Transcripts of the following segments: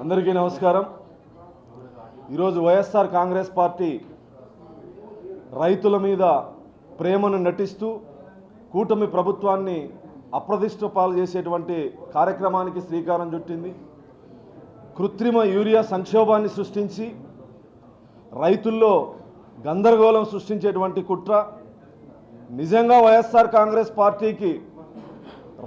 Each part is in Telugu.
అందరికీ నమస్కారం। ఈరోజు వైఎస్ఆర్ కాంగ్రెస్ పార్టీ రైతుల మీద ప్రేమను నటిస్తూ కూటమి ప్రభుత్వాన్ని అప్రతిష్ట పాలు చేసేటువంటి కార్యక్రమానికి శ్రీకారం చుట్టింది। కృత్రిమ యూరియా సంక్షోభాన్ని సృష్టించి రైతుల్లో గందరగోళం సృష్టించేటువంటి కుట్ర। నిజంగా వైఎస్ఆర్ కాంగ్రెస్ పార్టీకి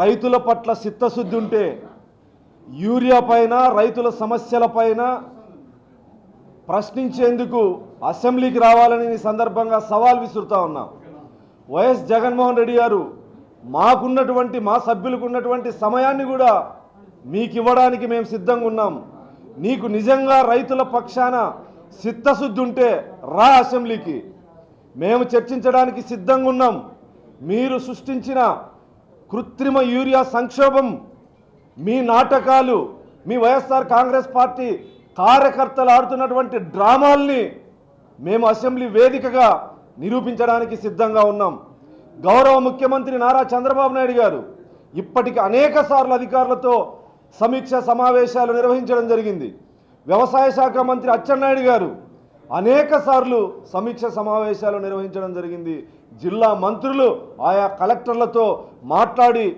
రైతుల పట్ల చిత్తశుద్ధి ఉంటే యూరియా పైన రైతుల సమస్యల పైన ప్రశ్నించేందుకు అసెంబ్లీకి రావాలని ఈ సందర్భంగా సవాల్ విసురుతా ఉన్నాం। వైఎస్ జగన్మోహన్ రెడ్డి గారు మాకున్నటువంటి మా సభ్యులకు ఉన్నటువంటి సమయాన్ని కూడా మీకు ఇవ్వడానికి మేము సిద్ధంగా ఉన్నాం। నీకు నిజంగా రైతుల పక్షాన చిత్తశుద్ధి ఉంటే రా అసెంబ్లీకి, మేము చర్చించడానికి సిద్ధంగా ఉన్నాం। మీరు సృష్టించిన కృత్రిమ యూరియా సంక్షోభం, మీ నాటకాలు, మీ వైఎస్ఆర్ కాంగ్రెస్ పార్టీ కార్యకర్తలు ఆడుతున్నటువంటి డ్రామాల్ని మేము అసెంబ్లీ వేదికగా నిరూపించడానికి సిద్ధంగా ఉన్నాం। గౌరవ ముఖ్యమంత్రి నారా చంద్రబాబు నాయుడు గారు ఇప్పటికి అనేక సార్లు అధికారులతో సమీక్ష సమావేశాలు నిర్వహించడం జరిగింది। వ్యవసాయ శాఖ మంత్రి అచ్చెన్నాయుడు గారు అనేక సార్లు సమీక్ష సమావేశాలు నిర్వహించడం జరిగింది। జిల్లా మంత్రులు ఆయా కలెక్టర్లతో మాట్లాడి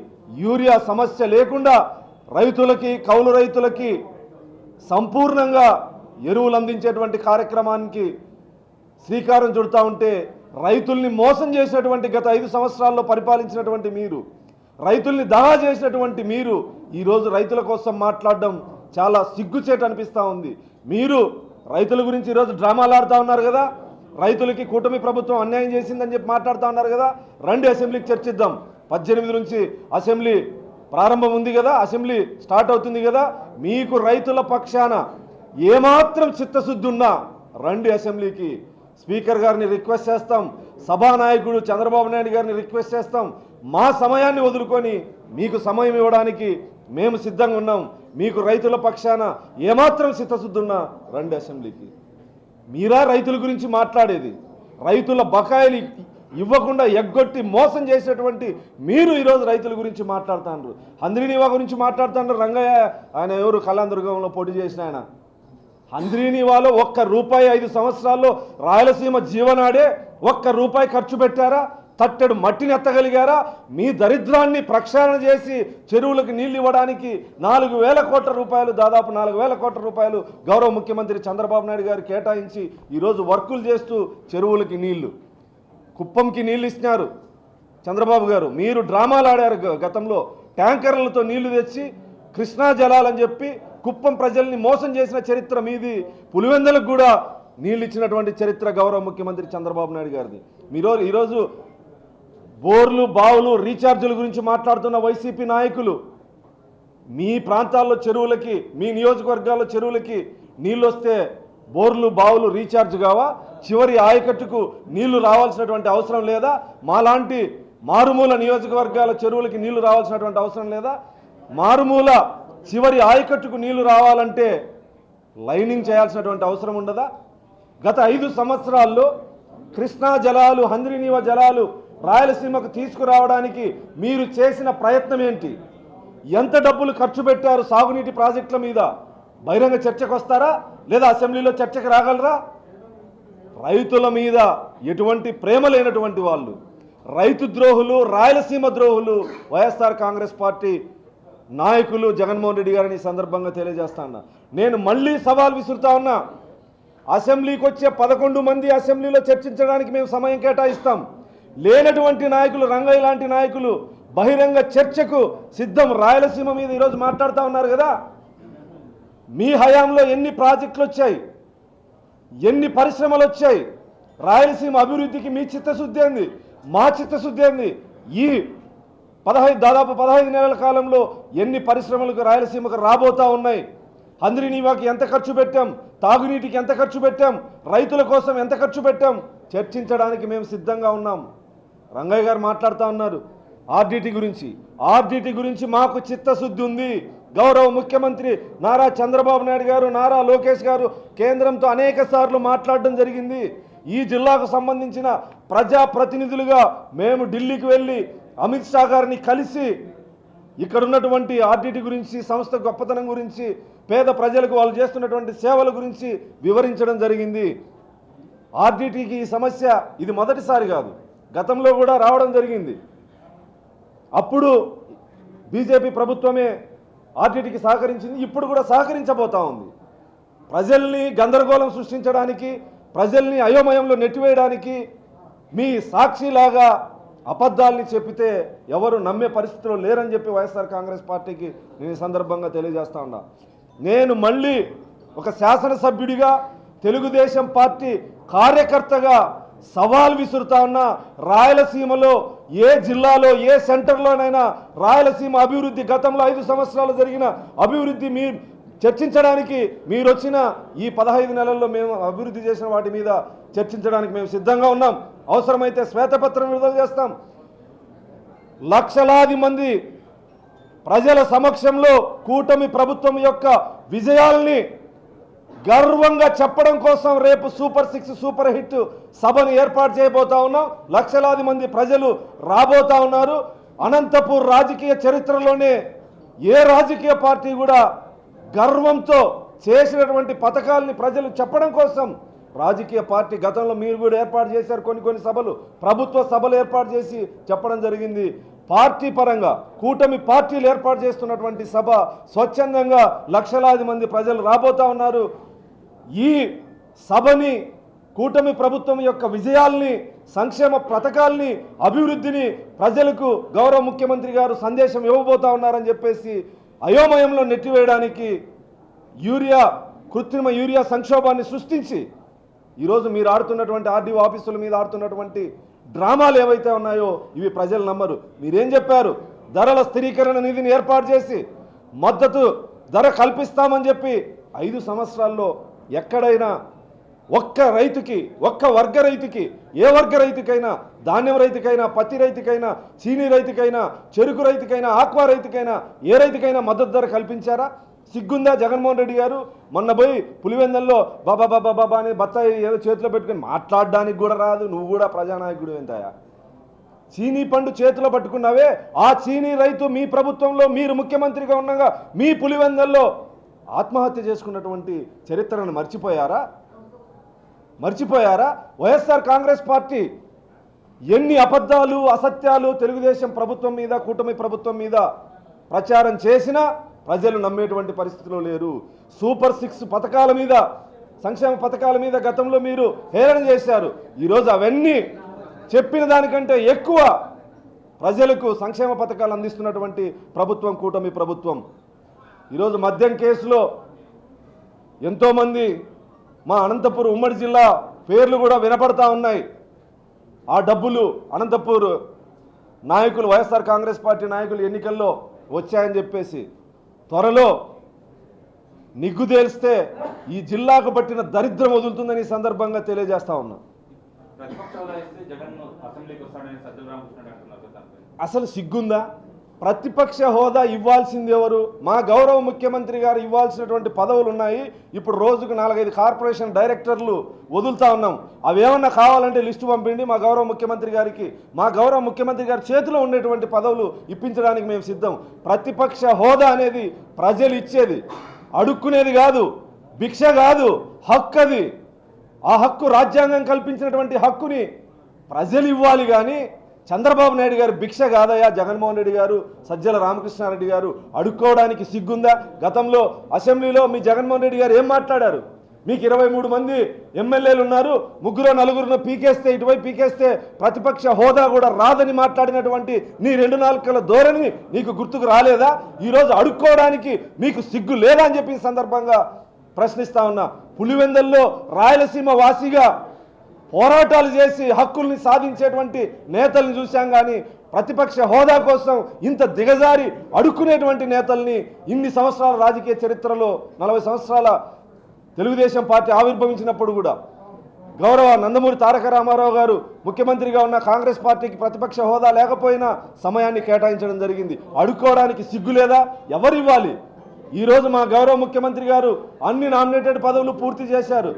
యూరియా సమస్య లేకుండా రైతులకి, కౌలు రైతులకి సంపూర్ణంగా ఎరువులు అందించేటువంటి కార్యక్రమానికి శ్రీకారం చుడతా ఉంటే రైతుల్ని మోసం చేసినటువంటి గత 5 సంవత్సరాల్లో పరిపాలించినటువంటి మీరు, రైతుల్ని దగా చేసినటువంటి మీరు ఈరోజు రైతుల కోసం మాట్లాడడం చాలా సిగ్గుచేటు అనిపిస్తూ ఉంది। మీరు రైతుల గురించి ఈరోజు డ్రామాలు ఆడుతూ ఉన్నారు కదా, రైతులకి కూటమి ప్రభుత్వం అన్యాయం చేసిందని చెప్పి మాట్లాడుతూ ఉన్నారు కదా। రండి అసెంబ్లీకి చర్చిద్దాం। 18 నుంచి అసెంబ్లీ ప్రారంభం ఉంది కదా, అసెంబ్లీ స్టార్ట్ అవుతుంది కదా। మీకు రైతుల పక్షాన ఏమాత్రం చిత్తశుద్ధి ఉన్నా రండి అసెంబ్లీకి। స్పీకర్ గారిని రిక్వెస్ట్ చేస్తాం, సభానాయకుడు చంద్రబాబు నాయుడు గారిని రిక్వెస్ట్ చేస్తాం, మా సమయాన్ని వదులుకొని మీకు సమయం ఇవ్వడానికి మేము సిద్ధంగా ఉన్నాం। మీకు రైతుల పక్షాన ఏమాత్రం చిత్తశుద్ధి ఉన్నా రండి అసెంబ్లీకి। మీరా రైతుల గురించి మాట్లాడేది? రైతుల బకాయిలు ఇవ్వకుండా ఎగ్గొట్టి మోసం చేసేటువంటి మీరు ఈరోజు రైతుల గురించి మాట్లాడుతున్నారు। హంద్రీనీవా గురించి మాట్లాడుతున్నారు। రంగయ్య ఆయన ఎవరు కళ్యాణదుర్గంలో పోటీ చేసిన ఆయన, హంద్రీనీవాలో ₹1 5 సంవత్సరాల్లో రాయలసీమ జీవనాడే ₹1 ఖర్చు పెట్టారా? తట్టెడు మట్టిని ఎత్తగలిగారా? మీ దరిద్రాన్ని ప్రక్షాళన చేసి చెరువులకు నీళ్లు ఇవ్వడానికి 4,000 కోట్ల రూపాయలు, దాదాపు 4,000 కోట్ల రూపాయలు గౌరవ ముఖ్యమంత్రి చంద్రబాబు నాయుడు గారు కేటాయించి ఈరోజు వర్కులు చేస్తూ చెరువులకి నీళ్లు, కుప్పంకి నీళ్లు ఇస్తున్నారు చంద్రబాబు గారు। మీరు డ్రామాలు ఆడారు గతంలో, ట్యాంకర్లతో నీళ్లు తెచ్చి కృష్ణా జలాలని చెప్పి కుప్పం ప్రజల్ని మోసం చేసిన చరిత్ర మీది। పులివెందులకు కూడా నీళ్ళు ఇచ్చినటువంటి చరిత్ర గౌరవ ముఖ్యమంత్రి చంద్రబాబు నాయుడు గారిది। మీరు ఈరోజు బోర్లు, బావులు, రీఛార్జీల గురించి మాట్లాడుతున్న వైసీపీ నాయకులు, మీ ప్రాంతాల్లో చెరువులకి, మీ నియోజకవర్గాల్లో చెరువులకి నీళ్ళు వస్తే బోర్లు, బావులు రీఛార్జ్ కావా? చివరి ఆయకట్టుకు నీళ్లు రావాల్సినటువంటి అవసరం లేదా? మాలాంటి మారుమూల నియోజకవర్గాల చెరువులకి నీళ్లు రావాల్సినటువంటి అవసరం లేదా? మారుమూల చివరి ఆయకట్టుకు నీళ్లు రావాలంటే లైనింగ్ చేయాల్సినటువంటి అవసరం ఉండదా? గత 5 సంవత్సరాల్లో కృష్ణా జలాలు, హంద్రీనీవా జలాలు రాయలసీమకు తీసుకురావడానికి మీరు చేసిన ప్రయత్నం ఏంటి? ఎంత డబ్బులు ఖర్చు పెట్టారు సాగునీటి ప్రాజెక్టుల మీద? బహిరంగ చర్చకు వస్తారా లేదా అసెంబ్లీలో చర్చకు రాగలరా? రైతుల మీద ఎటువంటి ప్రేమ లేనటువంటి వాళ్ళు, రైతు ద్రోహులు, రాయలసీమ ద్రోహులు వైఎస్ఆర్ కాంగ్రెస్ పార్టీ నాయకులు జగన్మోహన్ రెడ్డి గారిని సందర్భంగా తెలియజేస్తాను। నేను మళ్ళీ సవాల్ విసురుతా ఉన్నా, అసెంబ్లీకి వచ్చే 11 మంది అసెంబ్లీలో చర్చించడానికి మేము సమయం కేటాయిస్తాం। లేనటువంటి నాయకులు, రంగయ్య లాంటి నాయకులు బహిరంగ చర్చకు సిద్ధం। రాయలసీమ మీద ఈరోజు మాట్లాడుతూ ఉన్నారు కదా, మీ హయాంలో ఎన్ని ప్రాజెక్టులు వచ్చాయి, ఎన్ని పరిశ్రమలు వచ్చాయి? రాయలసీమ అభివృద్ధికి మీ చిత్తశుద్ధి ఏంది, మా చిత్తశుద్ధి ఏంది? ఈ దాదాపు 15 నెలల కాలంలో ఎన్ని పరిశ్రమలకు రాయలసీమకు రాబోతా ఉన్నాయి? హంద్రీనీవాకి ఎంత ఖర్చు పెట్టాం? తాగునీటికి ఎంత ఖర్చు పెట్టాం? రైతుల కోసం ఎంత ఖర్చు పెట్టాం? చర్చించడానికి మేము సిద్ధంగా ఉన్నాం। రంగయ్య గారు మాట్లాడుతూ ఉన్నారు ఆర్డిటి గురించి। ఆర్డిటి గురించి మాకు చిత్తశుద్ధి ఉంది। గౌరవ ముఖ్యమంత్రి నారా చంద్రబాబు నాయుడు గారు, నారా లోకేష్ గారు కేంద్రంతో అనేక సార్లు మాట్లాడడం జరిగింది। ఈ జిల్లాకు సంబంధించిన ప్రజాప్రతినిధులుగా మేము ఢిల్లీకి వెళ్ళి అమిత్ షా గారిని కలిసి ఇక్కడ ఉన్నటువంటి ఆర్డిటి గురించి, సంస్థ గొప్పతనం గురించి పేద ప్రజలకు వాళ్ళు చేస్తున్నటువంటి సేవల గురించి వివరించడం జరిగింది. ఆర్డీటీకి ఈ సమస్య ఇది మొదటిసారి కాదు, గతంలో కూడా రావడం జరిగింది. అప్పుడు బీజేపీ ప్రభుత్వమే ఆర్డీటీకి సహకరించింది, ఇప్పుడు కూడా సహకరించబోతా ఉంది. ప్రజల్ని గందరగోళం సృష్టించడానికి, ప్రజల్ని అయోమయంలో నెట్టివేయడానికి మీ సాక్షిలాగా అబద్ధాలని చెప్పితే ఎవరు నమ్మే పరిస్థితిలో లేరని చెప్పి వైఎస్ఆర్ కాంగ్రెస్ పార్టీకి నేను ఈ సందర్భంగా తెలియజేస్తా ఉన్నా. నేను మళ్ళీ ఒక శాసనసభ్యుడిగా, తెలుగుదేశం పార్టీ కార్యకర్తగా సవాల్ విసురుతా ఉన్నా. రాయలసీమలో ఏ జిల్లాలో ఏ సెంటర్లోనైనా రాయలసీమ అభివృద్ధి, గతంలో 5 సంవత్సరాలు జరిగిన అభివృద్ధి చర్చించడానికి మీరు వచ్చిన ఈ 15 నెలల్లో మేము అభివృద్ధి చేసిన వాటి మీద చర్చించడానికి మేము సిద్ధంగా ఉన్నాం. అవసరమైతే శ్వేతపత్రం విడుదల చేస్తాం. లక్షలాది మంది ప్రజల సమక్షంలో కూటమి ప్రభుత్వం యొక్క విజయాల్ని గర్వంగా చెప్పడం కోసం రేపు సూపర్ 6 సూపర్ హిట్ సభను ఏర్పాటు చేయబోతా ఉన్నాం. లక్షలాది మంది ప్రజలు రాబోతా ఉన్నారు. అనంతపూర్ రాజకీయ చరిత్రలోనే ఏ రాజకీయ పార్టీ కూడా గర్వంతో చేసినటువంటి పథకాలని ప్రజలు చెప్పడం కోసం రాజకీయ పార్టీ గతంలో మీరు కూడా ఏర్పాటు చేశారు. కొన్ని సభలు, ప్రభుత్వ సభలు ఏర్పాటు చేసి చెప్పడం జరిగింది. పార్టీ పరంగా కూటమి పార్టీలు ఏర్పాటు చేస్తున్నటువంటి సభ స్వచ్ఛందంగా లక్షలాది మంది ప్రజలు రాబోతా ఉన్నారు. ఈ సభని కూటమి ప్రభుత్వం యొక్క విజయాల్ని, సంక్షేమ పథకాల్ని, అభివృద్ధిని ప్రజలకు గౌరవ ముఖ్యమంత్రి గారు సందేశం ఇవ్వబోతా ఉన్నారని చెప్పేసి అయోమయంలో నెట్టివేయడానికి కృత్రిమ యూరియా సంక్షోభాన్ని సృష్టించి ఈరోజు మీరు ఆడుతున్నటువంటి ఆర్డీఓ ఆఫీసుల మీద ఆడుతున్నటువంటి డ్రామాలు ఏవైతే ఉన్నాయో ఇవి ప్రజలు నమ్మరు. మీరేం చెప్పారు? ధరల స్థిరీకరణ నిధిని ఏర్పాటు చేసి మద్దతు ధర కల్పిస్తామని చెప్పి 5 సంవత్సరాల్లో ఎక్కడైనా ఒక్క రైతుకి, ఒక్క వర్గ రైతుకి, ఏ వర్గ రైతుకైనా, ధాన్యం రైతుకైనా, పత్తి రైతుకైనా, చీనీ రైతుకైనా, చెరుకు రైతుకైనా, ఆక్వా రైతుకైనా, ఏ రైతుకైనా మద్దతు ధర కల్పించారా? సిగ్గుందా జగన్మోహన్ రెడ్డి గారు? మొన్న పోయి పులివెందల్లో బాబా అని బత్తాయి ఏదో చేతిలో పెట్టుకుని మాట్లాడడానికి కూడా రాదు. నువ్వు కూడా ప్రజానాయకుడు ఎంతయా? చీనీ పండు చేతిలో పట్టుకున్నావే, ఆ చీనీ రైతు మీ ప్రభుత్వంలో మీరు ముఖ్యమంత్రిగా ఉండగా మీ పులివెందల్లో ఆత్మహత్య చేసుకున్నటువంటి చరిత్రను మర్చిపోయారా? వైఎస్ఆర్ కాంగ్రెస్ పార్టీ ఎన్ని అబద్ధాలు, అసత్యాలు తెలుగుదేశం ప్రభుత్వం మీద, కూటమి ప్రభుత్వం మీద ప్రచారం చేసినా ప్రజలు నమ్మేటువంటి పరిస్థితిలో లేరు. సూపర్ 6 పథకాల మీద, సంక్షేమ పథకాల మీద గతంలో మీరు హేళన చేశారు. ఈరోజు అవన్నీ చెప్పిన దానికంటే ఎక్కువ ప్రజలకు సంక్షేమ పథకాలు అందిస్తున్నటువంటి ప్రభుత్వం కూటమి ప్రభుత్వం. ఈరోజు మద్యం కేసులో ఎంతోమంది మా అనంతపూర్ ఉమ్మడి జిల్లా పేర్లు కూడా వినపడతా ఉన్నాయి. ఆ డబ్బులు అనంతపూర్ నాయకులు, వైఎస్ఆర్ కాంగ్రెస్ పార్టీ నాయకులు ఎన్నికల్లో వచ్చాయని చెప్పేసి త్వరలో నిగ్గు తేలిస్తే ఈ జిల్లాకు పట్టిన దరిద్రం వదులుతుందని ఈ సందర్భంగా తెలియజేస్తా ఉన్నా. అసలు సిగ్గుందా? ప్రతిపక్ష హోదా ఇవ్వాల్సింది ఎవరు? మా గౌరవ ముఖ్యమంత్రి గారు ఇవ్వాల్సినటువంటి పదవులు ఉన్నాయి. ఇప్పుడు రోజుకు 4-5 కార్పొరేషన్ డైరెక్టర్లు వదులుతా ఉన్నాం. అవి ఏమన్నా కావాలంటే లిస్టు పంపిండి మా గౌరవ ముఖ్యమంత్రి గారికి. మా గౌరవ ముఖ్యమంత్రి గారి చేతిలో ఉండేటువంటి పదవులు ఇప్పించడానికి మేము సిద్ధం. ప్రతిపక్ష హోదా అనేది ప్రజలు ఇచ్చేది, అడుక్కునేది కాదు, భిక్ష కాదు, హక్కు అది. ఆ హక్కు రాజ్యాంగం కల్పించినటువంటి హక్కుని ప్రజలు ఇవ్వాలి. కానీ చంద్రబాబు నాయుడు గారు భిక్ష కాదయా. జగన్మోహన్ రెడ్డి గారు, సజ్జల రామకృష్ణారెడ్డి గారు అడుక్కోవడానికి సిగ్గుందా? గతంలో అసెంబ్లీలో మీ జగన్మోహన్ రెడ్డి గారు ఏం మాట్లాడారు? మీకు 23 మంది ఎమ్మెల్యేలు ఉన్నారు, 3-4 పీకేస్తే, ఇటువైపు పీకేస్తే ప్రతిపక్ష హోదా కూడా రాదని మాట్లాడినటువంటి నీ 2 నాలుకల ధోరణి నీకు గుర్తుకు రాలేదా? ఈరోజు అడుక్కోవడానికి మీకు సిగ్గు లేదా అని చెప్పి సందర్భంగా ప్రశ్నిస్తా ఉన్నా. పులివెందల్లో రాయలసీమ వాసిగా పోరాటాలు చేసి హక్కుల్ని సాధించేటువంటి నేతల్ని చూశాం. కానీ ప్రతిపక్ష హోదా కోసం ఇంత దిగజారి అడుక్కునేటువంటి నేతల్ని ఇన్ని సంవత్సరాల రాజకీయ చరిత్రలో, 40 సంవత్సరాల తెలుగుదేశం పార్టీ ఆవిర్భవించినప్పుడు కూడా గౌరవ నందమూరి తారక రామారావు గారు ముఖ్యమంత్రిగా ఉన్న కాంగ్రెస్ పార్టీకి ప్రతిపక్ష హోదా లేకపోయినా సమయాన్ని కేటాయించడం జరిగింది. అడుక్కోవడానికి సిగ్గు లేదా? ఎవరు ఇవ్వాలి? ఈరోజు మా గౌరవ ముఖ్యమంత్రి గారు అన్ని నామినేటెడ్ పదవులు పూర్తి చేశారు.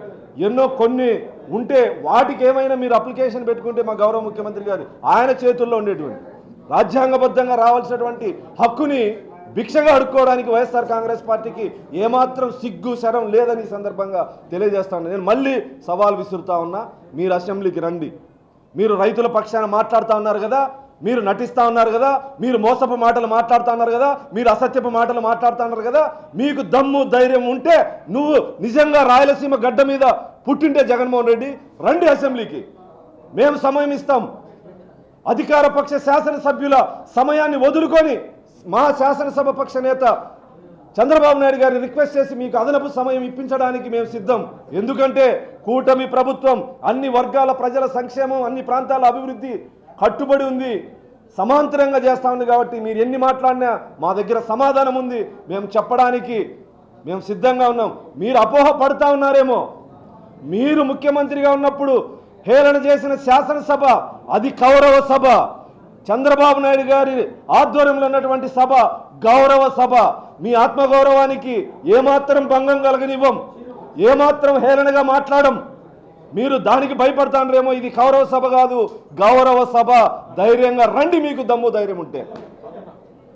ఎన్నో కొన్ని ఉంటే వాటికి ఏమైనా మీరు అప్లికేషన్ పెట్టుకుంటే మా గౌరవ ముఖ్యమంత్రి గారు ఆయన చేతుల్లో ఉండేటువంటి రాజ్యాంగబద్ధంగా రావాల్సినటువంటి హక్కుని భిక్షగా అడుక్కోవడానికి వైఎస్ఆర్ కాంగ్రెస్ పార్టీకి ఏమాత్రం సిగ్గు శరం లేదని ఈ సందర్భంగా తెలియజేస్తాను. నేను మళ్ళీ సవాల్ విసురుతా ఉన్నా, మీరు అసెంబ్లీకి రండి. మీరు రైతుల పక్షాన మాట్లాడుతూ ఉన్నారు కదా, మీరు నటిస్తూ ఉన్నారు కదా, మీరు మోసపు మాటలు మాట్లాడుతూ ఉన్నారు కదా, మీరు అసత్యపు మాటలు మాట్లాడుతూ ఉన్నారు కదా, మీకు దమ్ము ధైర్యం ఉంటే నువ్వు నిజంగా రాయలసీమ గడ్డ మీద పుట్టింటే జగన్మోహన్ రెడ్డి రండి అసెంబ్లీకి, మేము సమయం ఇస్తాం. అధికార పక్ష శాసనసభ్యుల సమయాన్ని వదులుకొని మా శాసనసభ పక్ష నేత చంద్రబాబు నాయుడు గారిని రిక్వెస్ట్ చేసి మీకు అదనపు సమయం ఇప్పించడానికి మేము సిద్ధం. ఎందుకంటే కూటమి ప్రభుత్వం అన్ని వర్గాల ప్రజల సంక్షేమం, అన్ని ప్రాంతాల అభివృద్ధి కట్టుబడి ఉంది, సమాంతరంగా చేస్తూ ఉంది. కాబట్టి మీరు ఎన్ని మాట్లాడినా మా దగ్గర సమాధానం ఉంది, మేము చెప్పడానికి మేము సిద్ధంగా ఉన్నాం. మీరు అపోహ పడుతూ ఉన్నారేమో, మీరు ముఖ్యమంత్రిగా ఉన్నప్పుడు హేళన చేసిన శాసనసభ అది కౌరవ సభ, చంద్రబాబు నాయుడు గారి ఆధ్వర్యంలో ఉన్నటువంటి సభ గౌరవ సభ. మీ ఆత్మగౌరవానికి ఏమాత్రం భంగం కలగనివ్వం, ఏమాత్రం హేళనగా మాట్లాడం. మీరు దానికి భయపడతాండ్రేమో, ఇది కౌరవ సభ కాదు, గౌరవ సభ. ధైర్యంగా రండి, మీకు దమ్ము ధైర్యం ఉంటే.